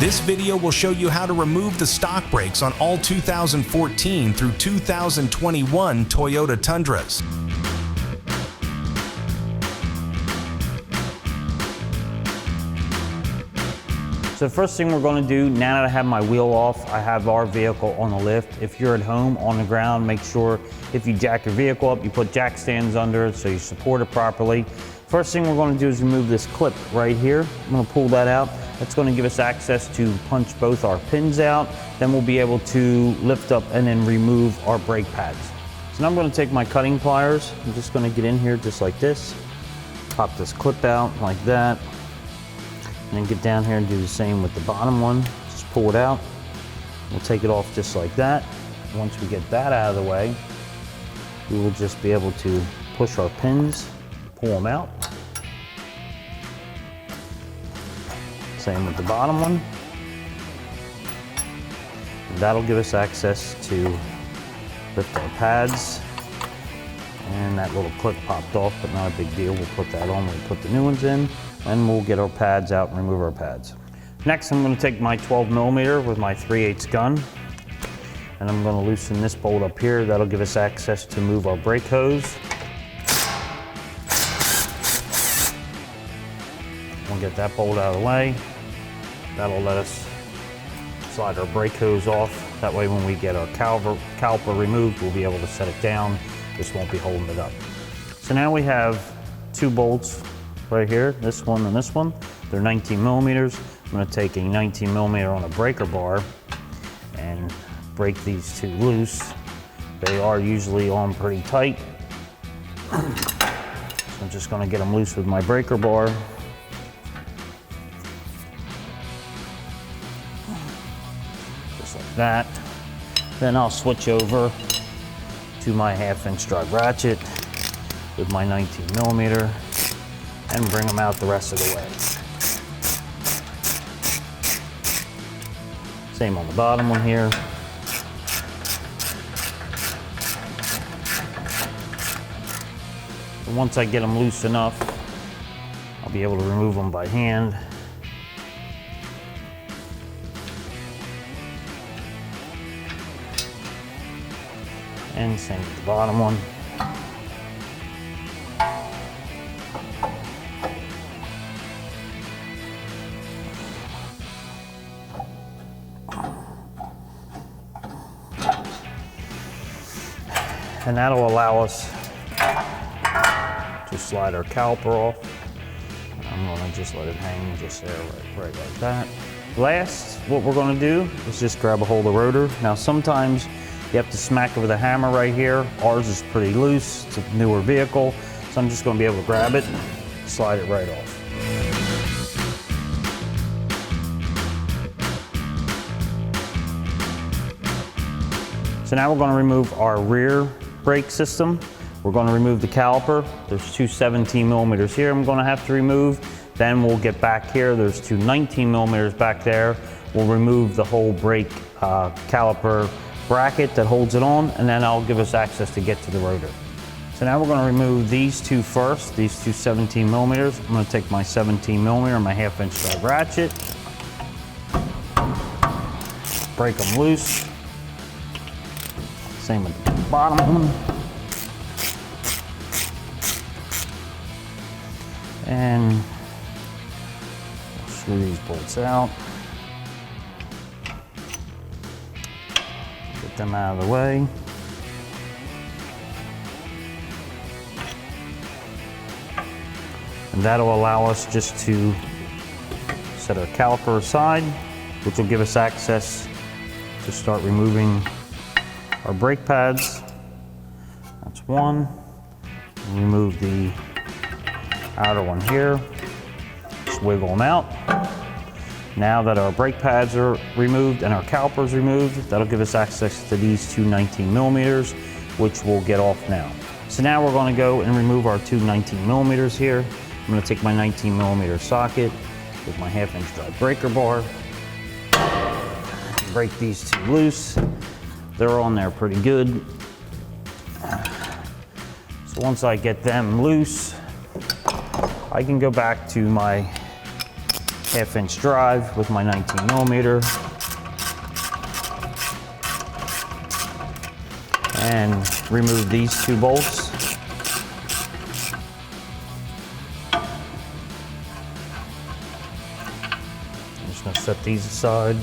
This video will show you how to remove the stock brakes on all 2014 through 2021 Toyota Tundras. So the first thing we're going to do, now that I have my wheel off, I have our vehicle on the lift. If you're at home on the ground, make sure if you jack your vehicle up, you put jack stands under it so you support it properly. First thing we're going to do is remove this clip right here. I'm going to pull that out. That's going to give us access to punch both our pins out. Then we'll be able to lift up and then remove our brake pads. So now I'm going to take my cutting pliers. I'm just going to get in here just like this. Pop this clip out like that. And then get down here and do the same with the bottom one. Just pull it out. We'll take it off just like that. Once we get that out of the way, we will just be able to push our pins, pull them out. Same with the bottom one. That'll give us access to lift our pads. And that little clip popped off, but not a big deal. We'll put that on when we put the new ones in, and we'll get our pads out and remove our pads. Next, I'm going to take my 12mm with my 3/8 gun, and I'm going to loosen this bolt up here. That'll give us access to move our brake hose. We'll get that bolt out of the way. That'll let us slide our brake hose off. That way when we get our caliper removed, we'll be able to set it down. This won't be holding it up. So now we have two bolts right here, this one and this one. They're 19mm. I'm going to take a 19mm on a breaker bar and break these two loose. They are usually on pretty tight. So I'm just going to get them loose with my breaker bar. Just like that. Then I'll switch over to my 1/2" drag ratchet with my 19mm and bring them out the rest of the way. Same on the bottom one here. And once I get them loose enough, I'll be able to remove them by hand. And same with the bottom one. And that'll allow us to slide our caliper off. I'm gonna just let it hang just there, right like that. Last, what we're gonna do is just grab a hold of the rotor. Now sometimes you have to smack it with a hammer right here. Ours is pretty loose, it's a newer vehicle, so I'm just gonna be able to grab it, slide it right off. So now we're gonna remove our rear brake system. We're gonna remove the caliper. There's two 17mm here I'm gonna have to remove. Then we'll get back here, there's two 19mm back there. We'll remove the whole brake caliper bracket that holds it on, and then that'll give us access to get to the rotor. So now we're going to remove these two first, these two 17mm. I'm going to take my 17mm and my 1/2" drag ratchet, break them loose. Same with the bottom one. And screw these bolts out. Get them out of the way. And that'll allow us just to set our caliper aside, which will give us access to start removing our brake pads. That's one. Remove the outer one here. Just wiggle them out. Now that our brake pads are removed and our caliper is removed, that'll give us access to these two 19mm, which we'll get off now. So now we're going to go and remove our two 19mm here. I'm going to take my 19mm socket with my 1/2" drive breaker bar, break these two loose. They're on there pretty good. So once I get them loose, I can go back to my 1/2-inch drive with my 19mm. And remove these 2 bolts. I'm just going to set these aside.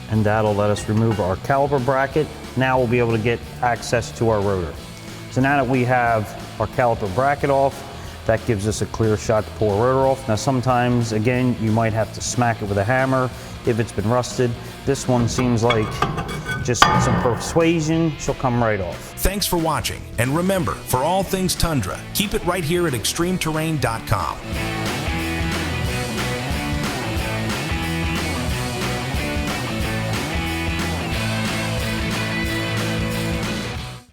And that'll let us remove our caliper bracket. Now we'll be able to get access to our rotor. So now that we have our caliper bracket off, that gives us a clear shot to pull our rotor off. Now sometimes, again, you might have to smack it with a hammer if it's been rusted. This one seems like just some persuasion, she'll come right off. Thanks for watching, and remember, for all things Tundra, keep it right here at ExtremeTerrain.com.